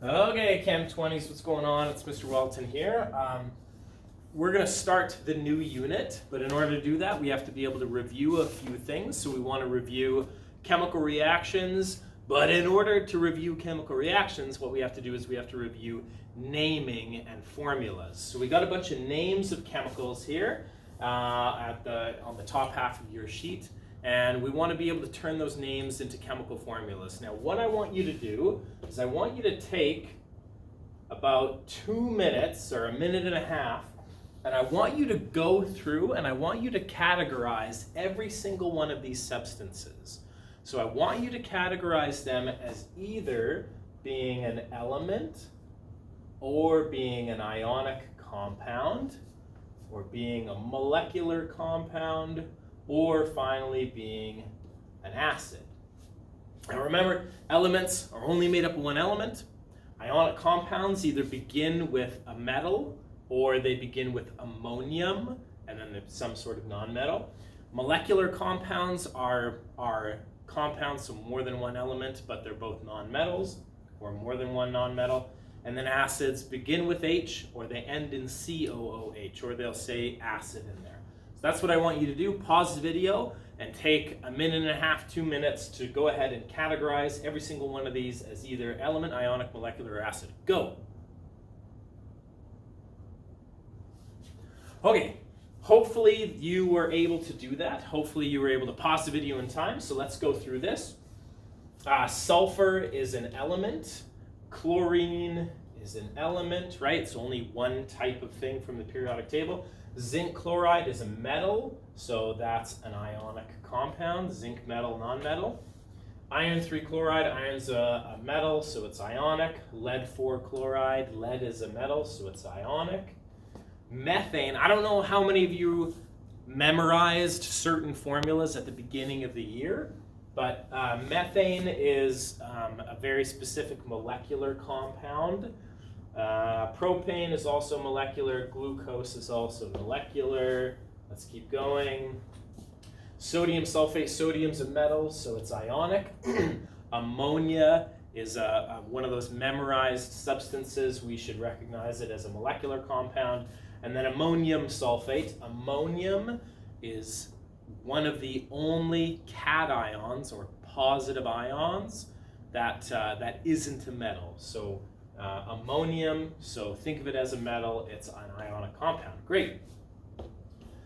Okay, Chem 20s, what's going on? It's Mr. Welton here. We're going to start the new unit, but in order to do that, we have to be able to review a few things. So we want to review chemical reactions, but in order to review chemical reactions, what we have to do is we have to review naming and formulas. So we got a bunch of names of chemicals here on the top half of your sheet. And we want to be able to turn those names into chemical formulas. Now, what I want you to do is I want you to take about 2 minutes or a minute and a half, and I want you to go through and I want you to categorize every single one of these substances. So I want you to categorize them as either being an element or being an ionic compound or being a molecular compound or finally being an acid. Now remember, elements are only made up of one element. Ionic compounds either begin with a metal or they begin with ammonium, and then there's some sort of nonmetal. Molecular compounds are compounds, so more than one element, but they're both nonmetals or more than one nonmetal. And then acids begin with H or they end in COOH, or they'll say acid in there. So that's what I want you to do. Pause the video and take a minute and a half, 2 minutes to go ahead and categorize every single one of these as either element, ionic, molecular, or acid. Go. Okay, hopefully you were able to do that. Hopefully you were able to pause the video in time. So let's go through this. Sulfur is an element. Chlorine is an element, right? It's only one type of thing from the periodic table. Zinc chloride is a metal, so that's an ionic compound, zinc metal, nonmetal. Iron 3 chloride, iron's a metal, so it's ionic. Lead 4 chloride, lead is a metal, so it's ionic. Methane, I don't know how many of you memorized certain formulas at the beginning of the year, but methane is a very specific molecular compound. Propane is also molecular. Glucose is also molecular. Let's keep going. Sodium sulfate. Sodium's a metal, so it's ionic. Ammonia is one of those memorized substances. We should recognize it as a molecular compound. And then ammonium sulfate. Ammonium is one of the only cations or positive ions that isn't a metal. So ammonium, so think of it as a metal, it's an ionic compound. Great.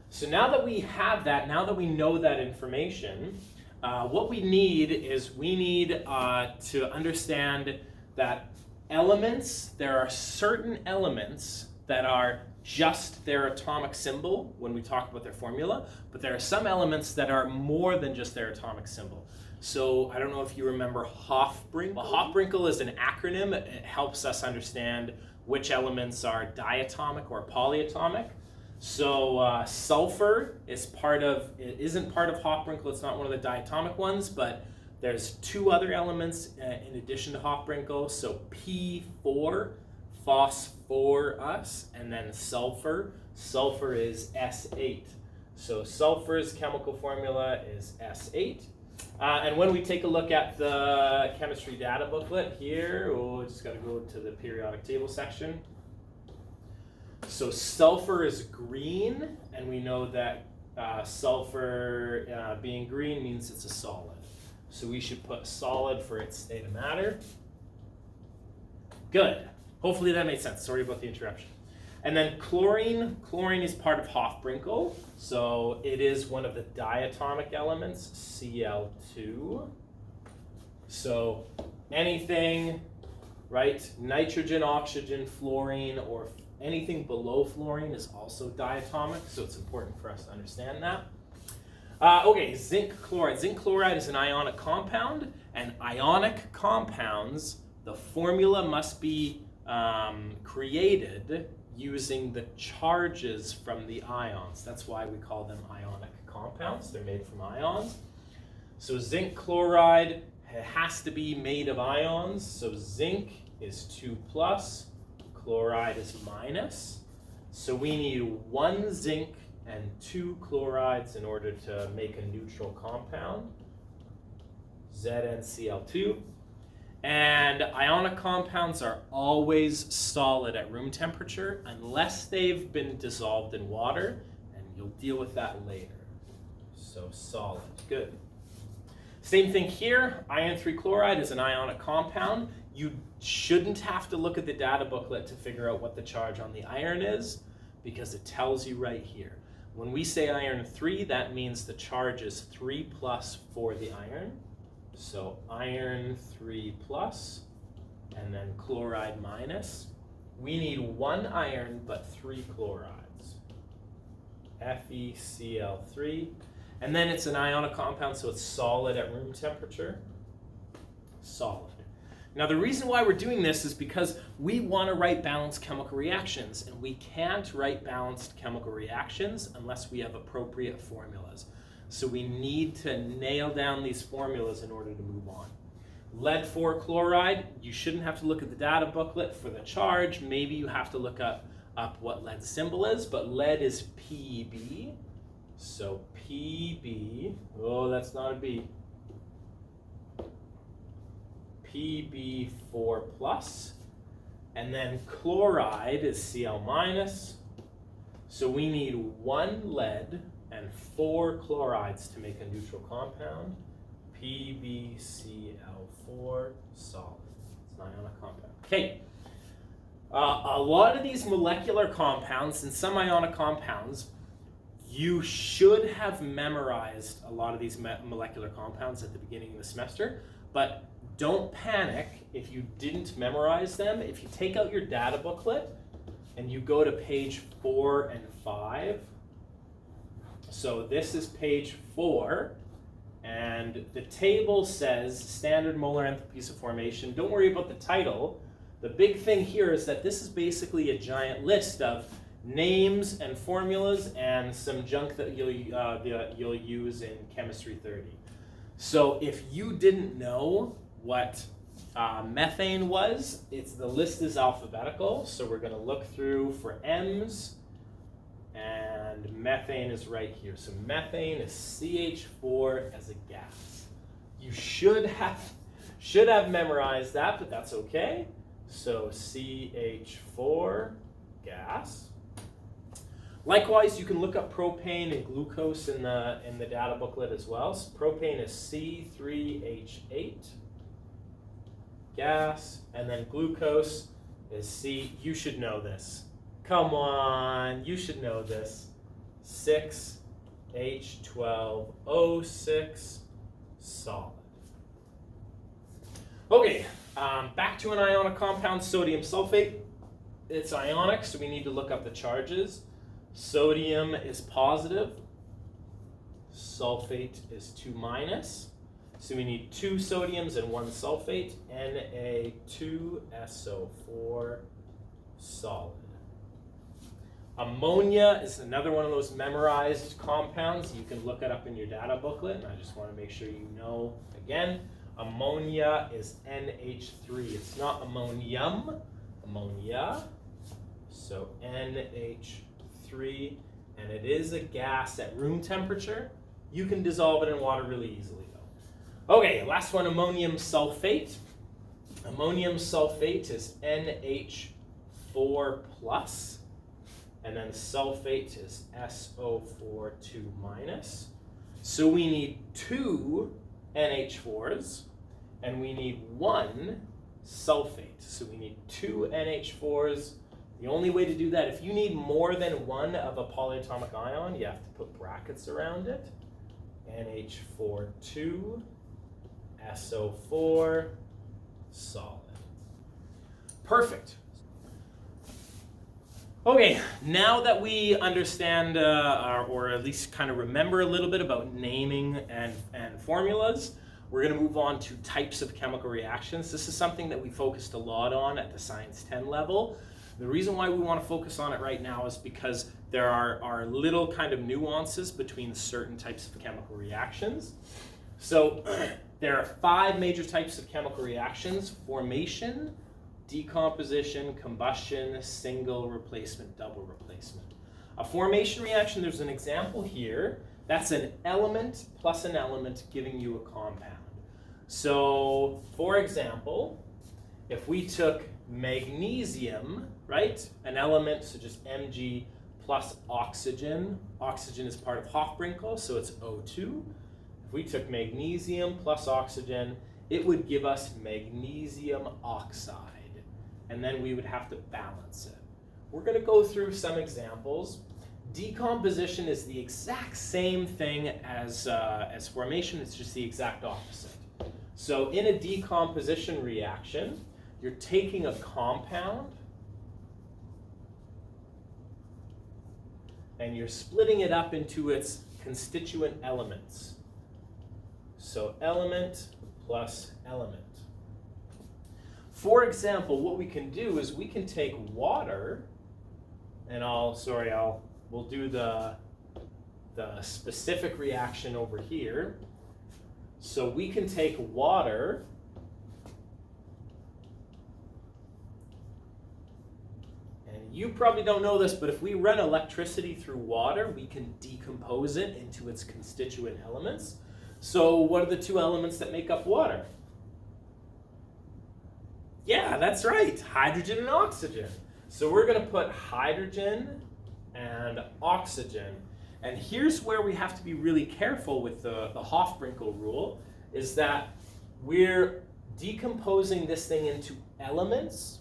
So now that we have that, now that we know that information, what we need is we need to understand that elements, there are certain elements that are just their atomic symbol when we talk about their formula, but there are some elements that are more than just their atomic symbol. So I don't know if you remember Hofbrinkel. Well, Hofbrinkel is an acronym. It helps us understand which elements are diatomic or polyatomic. So sulfur is it isn't part of Hofbrinkel. It's not one of the diatomic ones, but there's two other elements in addition to Hofbrinkel. So P4, phosphorus, and then sulfur. Sulfur is S8. So sulfur's chemical formula is S8. And when we take a look at the chemistry data booklet here, just got to go to the periodic table section. So sulfur is green, and we know that sulfur being green means it's a solid. So we should put solid for its state of matter. Good. Hopefully that made sense. Sorry about the interruption. And then chlorine. Chlorine is part of Hofbrinkel, so it is one of the diatomic elements, Cl2. So anything, right, nitrogen, oxygen, fluorine, or anything below fluorine is also diatomic, so it's important for us to understand that. Okay, zinc chloride. Zinc chloride is an ionic compound, and ionic compounds, the formula must be created using the charges from the ions. That's why we call them ionic compounds. They're made from ions. So zinc chloride has to be made of ions. So zinc is 2+, chloride is minus. So we need 1 zinc and 2 chlorides in order to make a neutral compound, ZnCl2. And And ionic compounds are always solid at room temperature unless they've been dissolved in water, and you'll deal with that later. So solid, good. Same thing here, iron 3 chloride is an ionic compound. You shouldn't have to look at the data booklet to figure out what the charge on the iron is, because it tells you right here. When we say iron 3, that means the charge is 3 plus for the iron. So iron 3 plus, and then chloride minus. We need 1 iron but 3 chlorides. FeCl3. And then it's an ionic compound, so it's solid at room temperature. Solid. Now the reason why we're doing this is because we want to write balanced chemical reactions, and we can't write balanced chemical reactions unless we have appropriate formulas. So we need to nail down these formulas in order to move on. Lead 4 chloride, you shouldn't have to look at the data booklet for the charge. Maybe you have to look up what lead symbol is, but lead is Pb. So Pb, oh, that's not a B. Pb4 plus, and then chloride is Cl minus. So we need 1 lead and 4 chlorides to make a neutral compound. PbCl4 solid. It's an ionic compound. Okay. A lot of these molecular compounds and some ionic compounds, you should have memorized a lot of these molecular compounds at the beginning of the semester, but don't panic if you didn't memorize them. If you take out your data booklet and you go to page 4 and 5, so this is page 4, and the table says standard molar enthalpies of formation. Don't worry about the title. The big thing here is that this is basically a giant list of names and formulas and some junk that you'll use in Chemistry 30. So if you didn't know what methane was, the list is alphabetical, so we're going to look through for M's, and methane is right here. So methane is CH4 as a gas. You should have memorized that, but that's okay. So CH4 gas. Likewise, you can look up propane and glucose in the data booklet as well. So propane is C3H8 gas, and then glucose is C. You should know this. Come on, you should know this. 6H12O6 solid. Okay, back to an ionic compound, sodium sulfate. It's ionic, so we need to look up the charges. Sodium is positive, sulfate is 2 minus. So we need 2 sodiums and 1 sulfate, Na2SO4 solid. Ammonia is another one of those memorized compounds. You can look it up in your data booklet, and I just want to make sure you know again. Ammonia is NH3. It's not ammonium, ammonia. So NH3, and it is a gas at room temperature. You can dissolve it in water really easily though. Okay, last one, ammonium sulfate. Ammonium sulfate is NH4 plus, and then sulfate is SO4 2 minus. So we need 2 NH4s, and we need 1 sulfate. So we need 2 NH4s. The only way to do that, if you need more than 1 of a polyatomic ion, you have to put brackets around it. NH4 2, SO4, solid. Perfect. Okay, now that we understand, or at least kind of remember a little bit about naming and formulas, we're going to move on to types of chemical reactions. This is something that we focused a lot on at the Science 10 level. The reason why we want to focus on it right now is because there are little kind of nuances between certain types of chemical reactions. So there are 5 major types of chemical reactions: formation, decomposition, combustion, single replacement, double replacement. A formation reaction, there's an example here. That's an element plus an element giving you a compound. So, for example, if we took magnesium, right, an element, so just Mg plus oxygen, oxygen is part of Hofbrinkel, so it's O2. If we took magnesium plus oxygen, it would give us magnesium oxide, and then we would have to balance it. We're going to go through some examples. Decomposition is the exact same thing as formation, it's just the exact opposite. So in a decomposition reaction, you're taking a compound and you're splitting it up into its constituent elements. So element plus element. For example, what we can do is we can take water, and we'll do the specific reaction over here. So we can take water and you probably don't know this, but if we run electricity through water, we can decompose it into its constituent elements. So what are the two elements that make up water? Yeah, that's right, hydrogen and oxygen. So we're going to put hydrogen and oxygen. And here's where we have to be really careful with the Hofbrinkel rule, is that we're decomposing this thing into elements.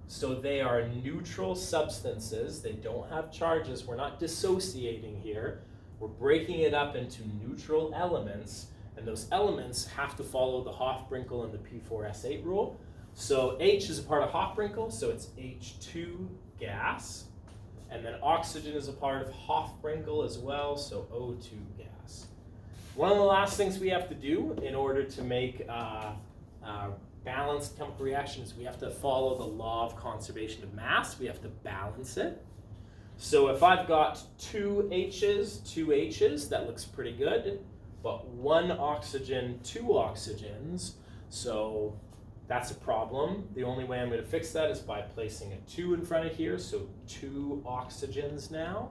So they are neutral substances. They don't have charges. We're not dissociating here. We're breaking it up into neutral elements. And those elements have to follow the Hofbrinkel and the P4S8 rule. So H is a part of Hofbrinkel, so it's H2 gas. And then oxygen is a part of Hofbrinkel as well, so O2 gas. One of the last things we have to do in order to make balanced chemical reactions, we have to follow the law of conservation of mass. We have to balance it. So if I've got two H's, that looks pretty good, but one oxygen, two oxygens, so that's a problem. The only way I'm going to fix that is by placing a 2 in front of here, so 2 oxygens now.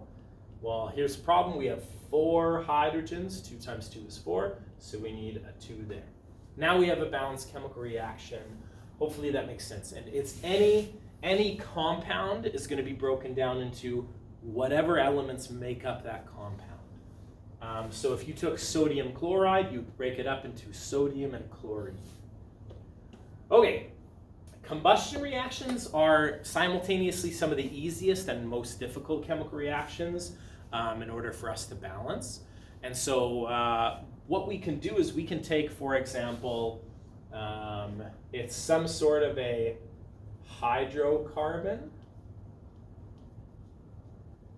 Well, here's the problem. We have 4 hydrogens. 2 times 2 is 4, so we need a 2 there. Now we have a balanced chemical reaction. Hopefully that makes sense. And it's any compound is going to be broken down into whatever elements make up that compound. So if you took sodium chloride, you break it up into sodium and chlorine. Okay, combustion reactions are simultaneously some of the easiest and most difficult chemical reactions in order for us to balance. And so what we can do is we can take, for example, it's some sort of a hydrocarbon.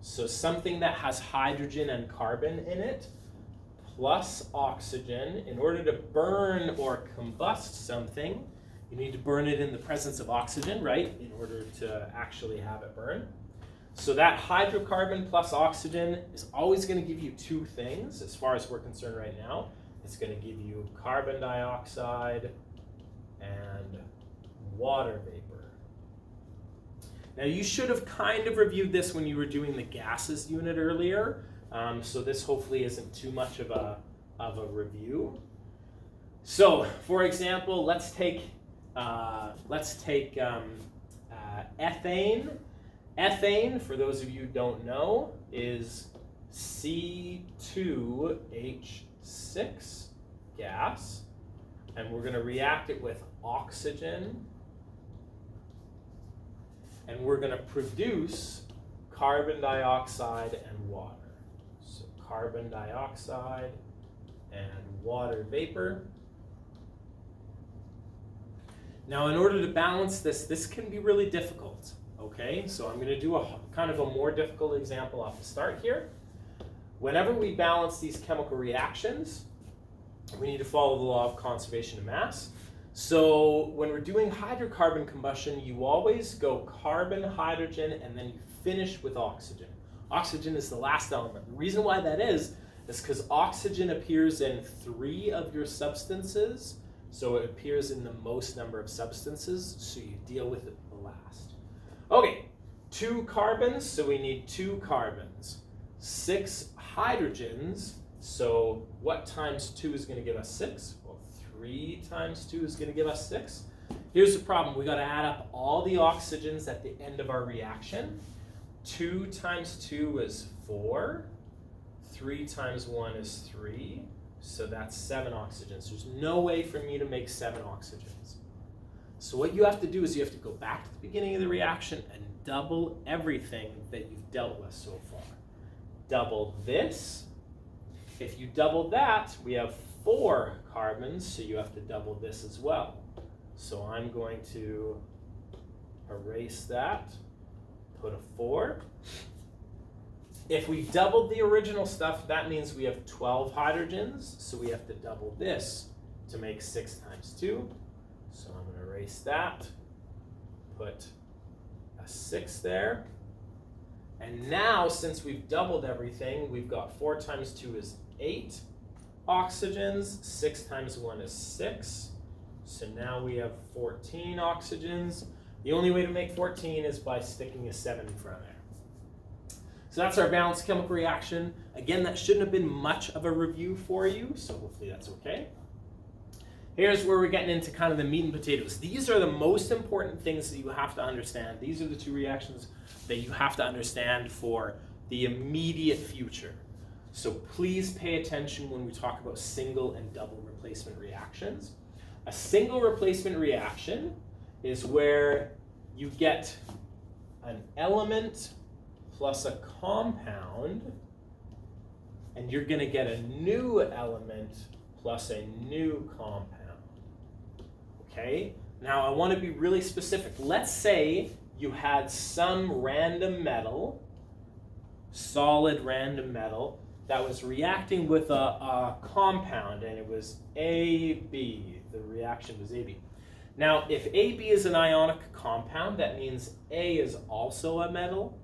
So something that has hydrogen and carbon in it, plus oxygen. In order to burn or combust something, you need to burn it in the presence of oxygen, right, in order to actually have it burn. So that hydrocarbon plus oxygen is always going to give you 2 things as far as we're concerned right now. It's going to give you carbon dioxide and water vapor. Now you should have kind of reviewed this when you were doing the gases unit earlier, so this hopefully isn't too much of a review. So for example, let's take ethane. Ethane, for those of you who don't know, is C2H6 gas, and we're going to react it with oxygen, and we're going to produce carbon dioxide and water. So carbon dioxide and water vapor. Now, in order to balance this can be really difficult, okay? So I'm going to do a kind of a more difficult example off the start here. Whenever we balance these chemical reactions, we need to follow the law of conservation of mass. So when we're doing hydrocarbon combustion, you always go carbon, hydrogen, and then you finish with oxygen. Oxygen is the last element. The reason why that is because oxygen appears in 3 of your substances. So it appears in the most number of substances, so you deal with it the last. Okay, 2 carbons, so we need 2 carbons. 6 hydrogens, so what times 2 is going to give us 6? Well, 3 times 2 is going to give us 6. Here's the problem. We got to add up all the oxygens at the end of our reaction. 2 times 2 is 4. 3 times 1 is 3. So that's 7 oxygens. There's no way for me to make 7 oxygens. So what you have to do is you have to go back to the beginning of the reaction and double everything that you've dealt with so far. Double this. If you double that, we have 4 carbons, so you have to double this as well. So I'm going to erase that, put a 4. If we doubled the original stuff, that means we have 12 hydrogens, so we have to double this to make 6 times 2. So I'm going to erase that, put a 6 there. And now, since we've doubled everything, we've got 4 times 2 is 8 oxygens, 6 times 1 is 6. So now we have 14 oxygens. The only way to make 14 is by sticking a 7 in front of there. So that's our balanced chemical reaction. Again, that shouldn't have been much of a review for you, so hopefully that's okay. Here's where we're getting into kind of the meat and potatoes. These are the most important things that you have to understand. These are the 2 reactions that you have to understand for the immediate future. So please pay attention when we talk about single and double replacement reactions. A single replacement reaction is where you get an element plus a compound, and you're going to get a new element plus a new compound. Okay? Now I want to be really specific. Let's say you had some random metal, solid random metal, that was reacting with a compound, and it was AB. The reaction was AB. Now, if AB is an ionic compound, that means A is also a metal.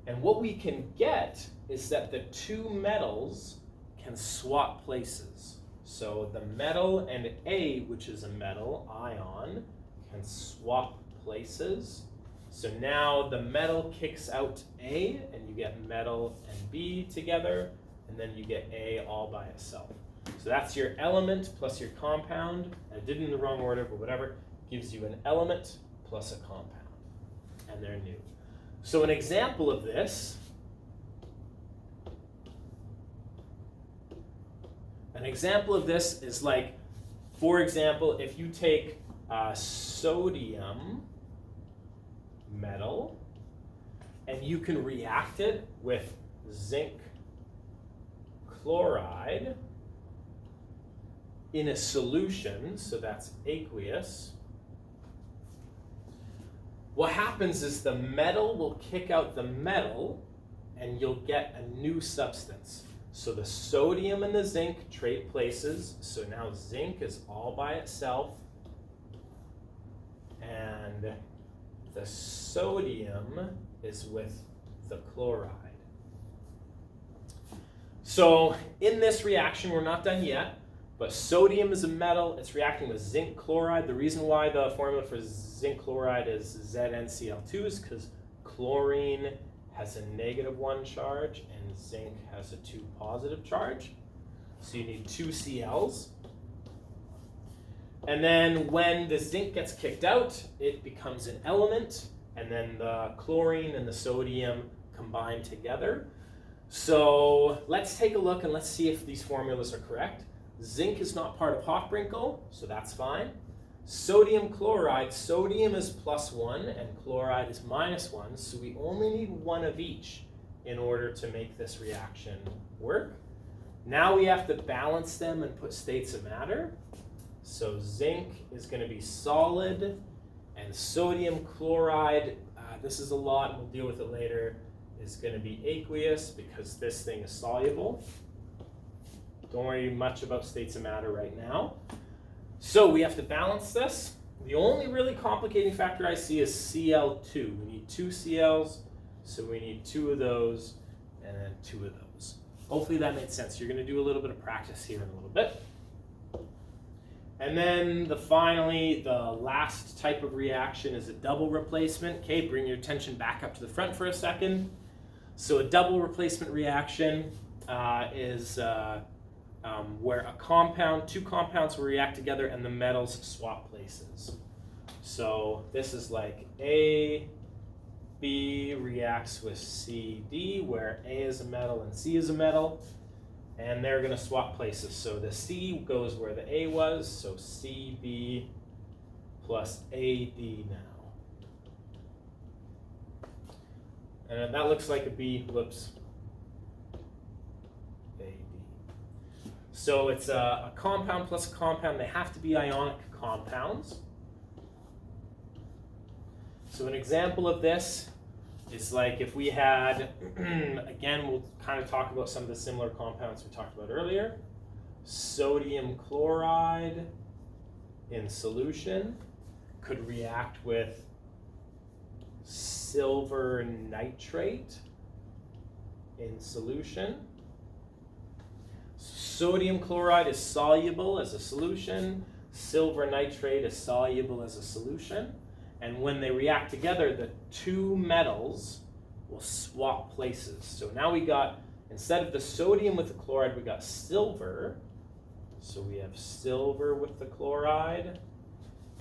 And what we can get is that the 2 metals can swap places. So the metal and A, which is a metal ion, can swap places. So now the metal kicks out A, and you get metal and B together, and then you get A all by itself. So that's your element plus your compound. I did it in the wrong order, but whatever. Gives you an element plus a compound, and they're new. So an example of this, is like, for example, if you take sodium metal and you can react it with zinc chloride in a solution, so that's aqueous, what happens is the metal will kick out the metal and you'll get a new substance. So the sodium and the zinc trade places, so now zinc is all by itself, and the sodium is with the chloride. So in this reaction, we're not done yet, but sodium is a metal. It's reacting with zinc chloride. The reason why the formula for zinc chloride is ZnCl2 is because chlorine has a -1 charge and zinc has a 2 positive charge. So you need 2 Cl's. And then when the zinc gets kicked out, it becomes an element, and then the chlorine and the sodium combine together. So let's take a look and let's see if these formulas are correct. Zinc is not part of Hofbrinkel, so that's fine. Sodium chloride, sodium is +1 and chloride is -1, so we only need 1 of each in order to make this reaction work. Now we have to balance them and put states of matter. So zinc is going to be solid, and sodium chloride, this is a lot, and we'll deal with it later, is going to be aqueous because this thing is soluble. Don't worry much about states of matter right now. So we have to balance this. The only really complicating factor I see is Cl2. We need 2 Cl's, so we need 2 of those and then 2 of those. Hopefully that made sense. You're going to do a little bit of practice here in a little bit. And then finally, the last type of reaction is a double replacement. Okay, bring your attention back up to the front for a second. So a double replacement reaction is where 2 compounds will react together and the metals swap places. So this is like A, B reacts with C, D, where A is a metal and C is a metal. And they're going to swap places. So the C goes where the A was, so CB plus AD now. And that looks like a B, whoops, AD. So it's a compound plus a compound. They have to be ionic compounds. So an example of this is like if we had, again, we'll kind of talk about some of the similar compounds we talked about earlier. Sodium chloride in solution could react with silver nitrate in solution. Sodium chloride is soluble as a solution. Silver nitrate is soluble as a solution. And when they react together, the two metals will swap places. So now we got, instead of the sodium with the chloride, we got silver. So we have silver with the chloride,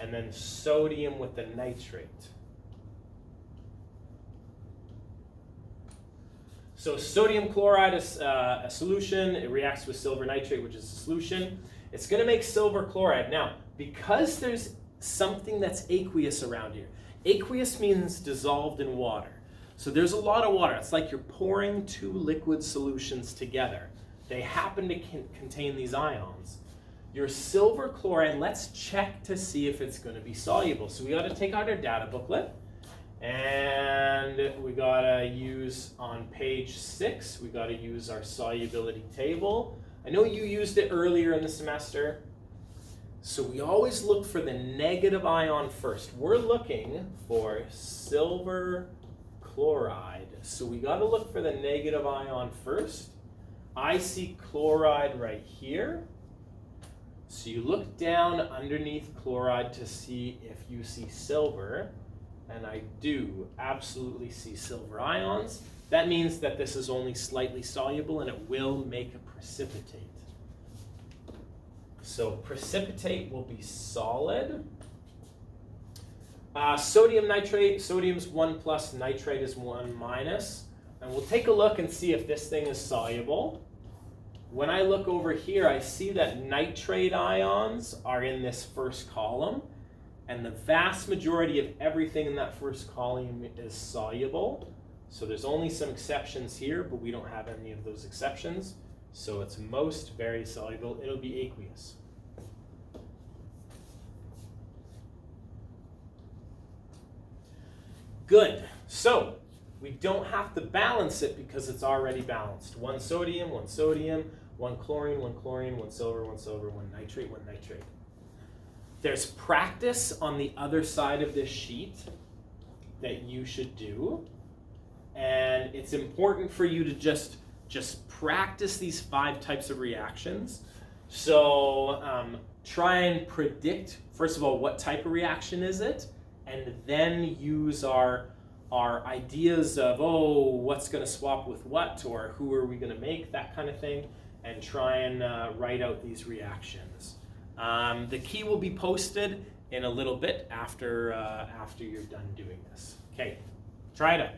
and then sodium with the nitrate. So sodium chloride is a solution. It reacts with silver nitrate, which is a solution. It's going to make silver chloride. Now, because there's something that's aqueous around here. Aqueous means dissolved in water. So there's a lot of water. It's like you're pouring two liquid solutions together. They happen to contain these ions. Your silver chloride, let's check to see if it's going to be soluble. So we got to take out our data booklet, and we got to use on page 6, we got to use our solubility table. I know you used it earlier in the semester. So we always look for the negative ion first. We're looking for silver chloride. So we got to look for the negative ion first. I see chloride right here. So you look down underneath chloride to see if you see silver. And I do absolutely see silver ions. That means that this is only slightly soluble and it will make a precipitate. So precipitate will be solid. Sodium nitrate, sodium's 1 plus, nitrate is 1 minus. And we'll take a look and see if this thing is soluble. When I look over here, I see that nitrate ions are in this first column. And the vast majority of everything in that first column is soluble. So there's only some exceptions here, but we don't have any of those exceptions. So it's most very soluble. It'll be aqueous. Good. So we don't have to balance it because it's already balanced. 1 sodium, 1 sodium, 1 chlorine, 1 chlorine, 1 silver, 1 silver, 1 nitrate, 1 nitrate. There's practice on the other side of this sheet that you should do. And it's important for you to just practice these 5 types of reactions. So try and predict, first of all, what type of reaction is it, and then use our ideas of, oh, what's going to swap with what, or who are we going to make, that kind of thing, and try and write out these reactions. The key will be posted in a little bit after you're done doing this. Okay, try it out.